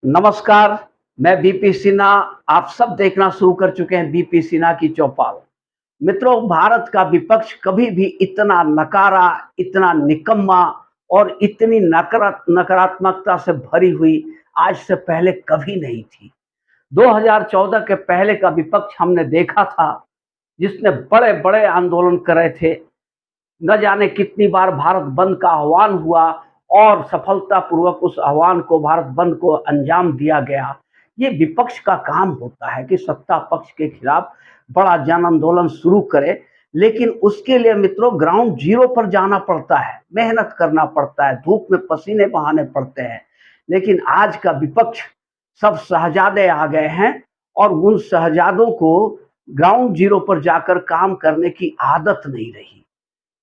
नमस्कार, मैं बीपी सिन्हा। आप सब देखना शुरू कर चुके हैं बीपी सिन्हा की चौपाल। मित्रों, भारत का विपक्ष कभी भी इतना नकारा, इतना निकम्मा और इतनी नकारात्मकता से भरी हुई आज से पहले कभी नहीं थी। 2014 के पहले का विपक्ष हमने देखा था, जिसने बड़े-बड़े आंदोलन करे थे। न जाने कितनी बार भारत बंद का आह्वान हुआ और सफलतापूर्वक उस आह्वान को, भारत बंद को अंजाम दिया गया। ये विपक्ष का काम होता है कि सत्ता पक्ष के खिलाफ बड़ा जन आंदोलन शुरू करे, लेकिन उसके लिए मित्रों ग्राउंड जीरो पर जाना पड़ता है, मेहनत करना पड़ता है, धूप में पसीने बहाने पड़ते हैं। लेकिन आज का विपक्ष, सब शहजादे आ गए हैं और उन शहजादों को ग्राउंड जीरो पर जाकर काम करने की आदत नहीं रही।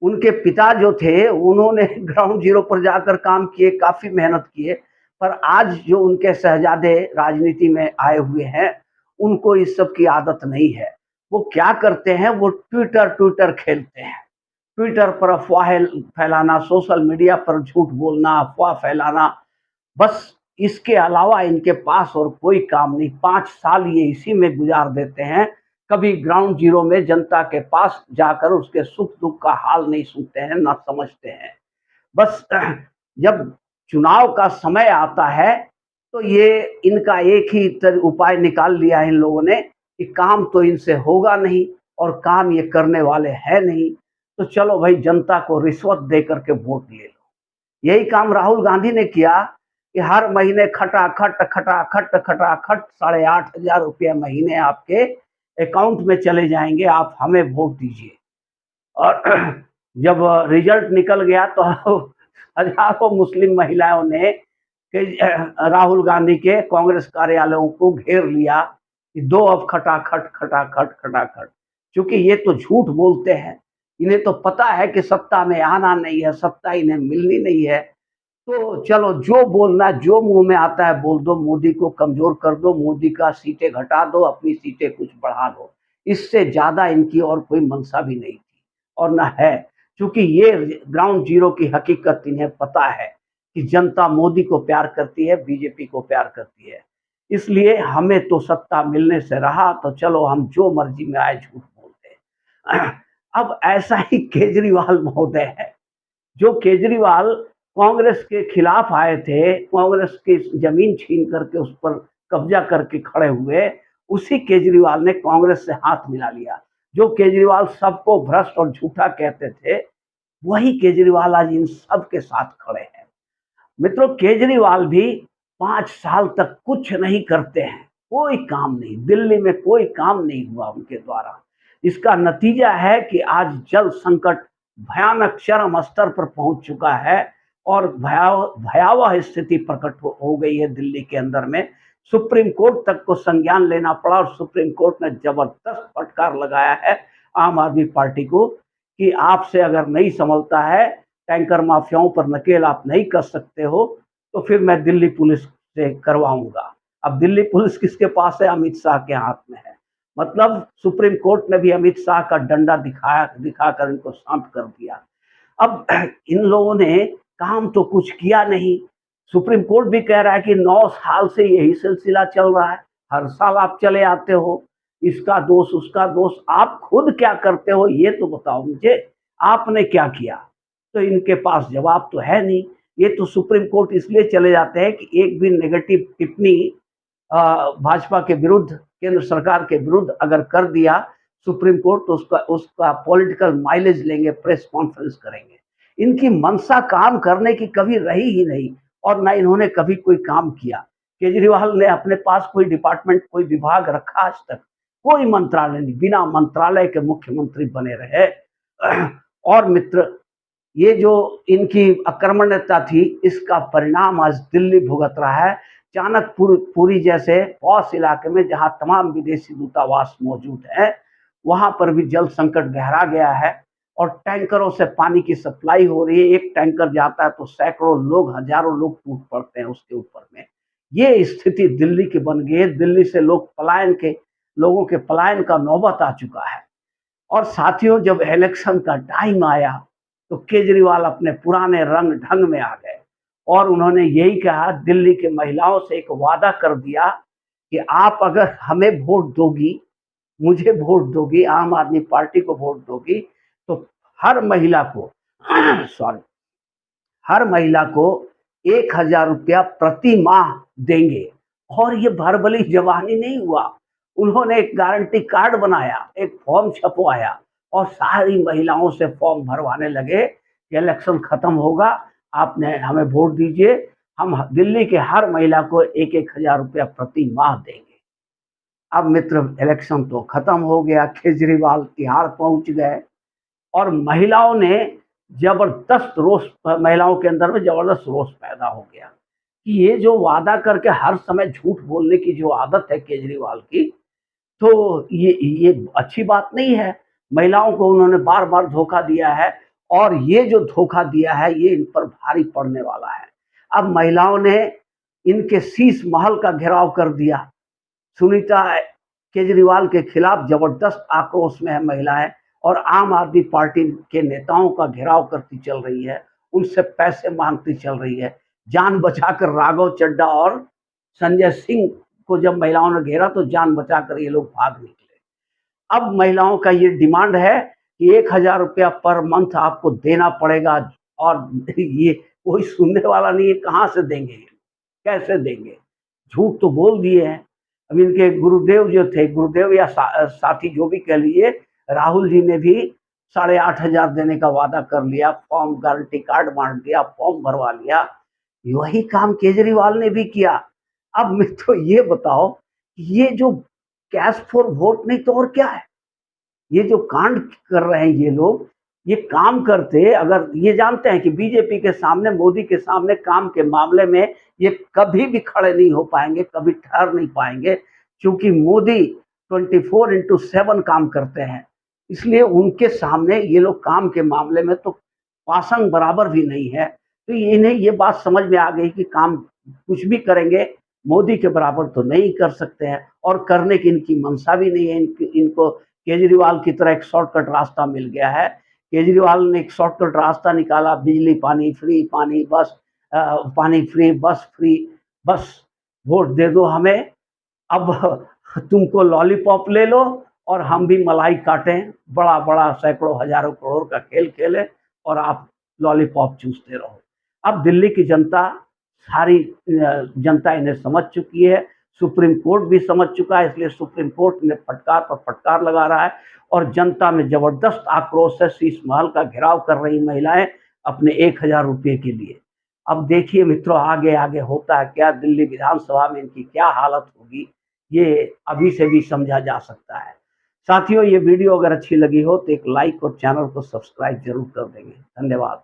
उनके पिता जो थे, उन्होंने ग्राउंड जीरो पर जाकर काम किए, काफ़ी मेहनत किए, पर आज जो उनके शहज़ादे राजनीति में आए हुए हैं, उनको इस सब की आदत नहीं है। वो क्या करते हैं, वो ट्विटर खेलते हैं। ट्विटर पर अफ़वाहें फैलाना, सोशल मीडिया पर झूठ बोलना, अफ़वाह फैलाना, बस इसके अलावा इनके पास और कोई काम नहीं। 5 साल ये इसी में गुज़ार देते हैं। कभी ग्राउंड ज़ीरो में जनता के पास जाकर उसके सुख-दुःख का हाल नहीं सुनते हैं, ना समझते हैं। बस जब चुनाव का समय आता है, तो ये इनका एक ही उपाय निकाल लिया है इन लोगों ने कि काम तो इनसे होगा नहीं और काम ये करने वाले हैं नहीं, तो चलो भाई जनता को रिश्वत दे कर के वोट ले लो। यही काम राहुल गांधी ने किया कि हर महीने खटाखट 8,500 रुपये महीने आपके अकाउंट में चले जाएंगे, आप हमें वोट दीजिए। और जब रिजल्ट निकल गया तो हजारों मुस्लिम महिलाओं ने राहुल गांधी के कांग्रेस कार्यालयों को घेर लिया कि दो अब खटाखट। क्योंकि ये तो झूठ बोलते हैं, इन्हें तो पता है कि सत्ता में आना नहीं है, सत्ता इन्हें मिलनी नहीं है, तो चलो जो बोलना, जो मुंह में आता है बोल दो, मोदी को कमजोर कर दो, मोदी का सीटें घटा दो, अपनी सीटें कुछ बढ़ा दो। इससे ज्यादा इनकी और कोई मंशा भी नहीं थी और ना है, क्योंकि ये ग्राउंड जीरो की हकीकत इन्हें पता है कि जनता मोदी को प्यार करती है, बीजेपी को प्यार करती है। इसलिए हमें तो सत्ता मिलने से रहा, तो चलो हम जो मर्जी में आए झूठ बोलते हैं। अब ऐसा ही केजरीवाल महोदय है, जो केजरीवाल कांग्रेस के खिलाफ आए थे, कांग्रेस की जमीन छीन करके उस पर कब्जा करके खड़े हुए, उसी केजरीवाल ने कांग्रेस से हाथ मिला लिया। जो केजरीवाल सबको भ्रष्ट और झूठा कहते थे, वही केजरीवाल आज इन सब के साथ खड़े हैं। मित्रों, केजरीवाल भी 5 साल तक कुछ नहीं करते हैं, कोई काम नहीं, दिल्ली में कोई काम नहीं हुआ उनके द्वारा। इसका नतीजा है कि आज जल संकट भयानक चरम स्तर पर पहुंच चुका है और भयावह स्थिति प्रकट हो गई है दिल्ली के अंदर में। सुप्रीम कोर्ट तक को संज्ञान लेना पड़ा और सुप्रीम कोर्ट ने जबरदस्त फटकार लगाया है आम आदमी पार्टी को कि आपसे अगर नहीं संभलता है, टैंकर माफियाओं पर नकेल आप नहीं कर सकते हो, तो फिर मैं दिल्ली पुलिस से करवाऊंगा। अब दिल्ली पुलिस किसके पास है? अमित शाह के हाथ में है। मतलब सुप्रीम कोर्ट ने भी अमित शाह का डंडा दिखाकर इनको शांत कर दिया। अब इन लोगों ने काम तो कुछ किया नहीं। सुप्रीम कोर्ट भी कह रहा है कि 9 साल से यही सिलसिला चल रहा है, हर साल आप चले आते हो, इसका दोष उसका दोष। आप खुद क्या करते हो ये तो बताओ मुझे, आपने क्या किया? तो इनके पास जवाब तो है नहीं। ये तो सुप्रीम कोर्ट इसलिए चले जाते हैं कि एक भी नेगेटिव टिप्पणी भाजपा के विरुद्ध, केंद्र सरकार के विरुद्ध अगर कर दिया सुप्रीम कोर्ट, तो उसका उसका पॉलिटिकल माइलेज लेंगे, प्रेस कॉन्फ्रेंस करेंगे। इनकी मंशा काम करने की कभी रही ही नहीं और ना इन्होंने कभी कोई काम किया। केजरीवाल ने अपने पास कोई डिपार्टमेंट, कोई विभाग रखा आज तक? कोई मंत्रालय नहीं, बिना मंत्रालय के मुख्यमंत्री बने रहे। और मित्र, ये जो इनकी आक्रमण्यता थी, इसका परिणाम आज दिल्ली भुगत रहा है। चाणक्यपुर पुरी जैसे पॉश इलाके में जहां तमाम विदेशी दूतावास मौजूद है, वहां पर भी जल संकट गहरा गया है और टैंकरों से पानी की सप्लाई हो रही है। एक टैंकर जाता है तो सैकड़ों लोग, हजारों लोग टूट पड़ते हैं उसके ऊपर में। ये स्थिति दिल्ली की बन गई है। दिल्ली से लोगों के पलायन का नौबत आ चुका है। और साथियों, जब इलेक्शन का टाइम आया तो केजरीवाल अपने पुराने रंग ढंग में आ गए और उन्होंने यही कहा, दिल्ली की महिलाओं से एक वादा कर दिया कि आप अगर हमें वोट दोगी, मुझे वोट दोगी, आम आदमी पार्टी को वोट दोगी, तो हर महिला को सॉरी हर महिला को 1,000 रुपया प्रति माह देंगे। और ये भरबली जवानी नहीं हुआ, उन्होंने एक गारंटी कार्ड बनाया, एक फॉर्म छपवाया और सारी महिलाओं से फॉर्म भरवाने लगे कि इलेक्शन खत्म होगा, आपने हमें वोट दीजिए, हम दिल्ली के हर महिला को 1,000 रुपया प्रति माह देंगे। अब मित्र, इलेक्शन तो खत्म हो गया, केजरीवाल तिहाड़ पहुंच गए और महिलाओं ने जबरदस्त रोष, महिलाओं के अंदर में जबरदस्त रोष पैदा हो गया कि ये जो वादा करके हर समय झूठ बोलने की जो आदत है केजरीवाल की, तो ये अच्छी बात नहीं है। महिलाओं को उन्होंने बार-बार धोखा दिया है और ये जो धोखा दिया है ये इन पर भारी पड़ने वाला है। अब महिलाओं ने इनके शीश महल का घेराव कर दिया। सुनीता केजरीवाल के खिलाफ जबरदस्त आक्रोश में है महिलाएं और आम आदमी पार्टी के नेताओं का घेराव करती चल रही है, उनसे पैसे मांगती चल रही है। जान बचाकर राघव चड्ढा और संजय सिंह को जब महिलाओं ने घेरा तो जान बचाकर ये लोग भाग निकले। अब महिलाओं का ये डिमांड है कि 1,000 रुपया पर मंथ आपको देना पड़ेगा और ये कोई सुनने वाला नहीं है, कहाँ से देंगे, कैसे देंगे? झूठ तो बोल दिए हैं। अब इनके गुरुदेव जो थे, गुरुदेव या साथी जो भी कह लीजिए, राहुल जी ने भी 8,500 देने का वादा कर लिया, फॉर्म गारंटी कार्ड बांट दिया, फॉर्म भरवा लिया। वही काम केजरीवाल ने भी किया। अब मित्रों ये बताओ, ये जो कैश फॉर वोट नहीं तो और क्या है? ये जो कांड कर रहे हैं ये लोग, ये काम करते, अगर ये जानते हैं कि बीजेपी के सामने, मोदी के सामने काम के मामले में ये कभी भी खड़े नहीं हो पाएंगे, कभी ठहर नहीं पाएंगे, क्योंकि मोदी 24/7 काम करते हैं, इसलिए उनके सामने ये लोग काम के मामले में तो पासंग बराबर भी नहीं है। तो इन्हें ये बात समझ में आ गई कि काम कुछ भी करेंगे, मोदी के बराबर तो नहीं कर सकते हैं और करने की इनकी मंशा भी नहीं है। इनको केजरीवाल की तरह एक शॉर्टकट रास्ता मिल गया है। केजरीवाल ने एक शॉर्टकट रास्ता निकाला, बिजली पानी फ्री, पानी फ्री, बस फ्री, बस वोट दे दो हमें, अब तुमको लॉलीपॉप ले लो और हम भी मलाई काटें, बड़ा-बड़ा सैकड़ों हज़ारों करोड़ का खेल खेलें और आप लॉलीपॉप चूसते रहो। अब दिल्ली की जनता, सारी जनता इन्हें समझ चुकी है, सुप्रीम कोर्ट भी समझ चुका है, इसलिए सुप्रीम कोर्ट ने फटकार पर फटकार लगा रहा है और जनता में जबरदस्त आक्रोश है। शीश महल का घेराव कर रही महिलाएं अपने 1,000 रुपये के लिए। अब देखिए मित्रों, आगे आगे होता है क्या, दिल्ली विधानसभा में इनकी क्या हालत होगी, ये अभी से भी समझा जा सकता है। साथियों, ये वीडियो अगर अच्छी लगी हो तो एक लाइक और चैनल को सब्सक्राइब जरूर कर देंगे। धन्यवाद।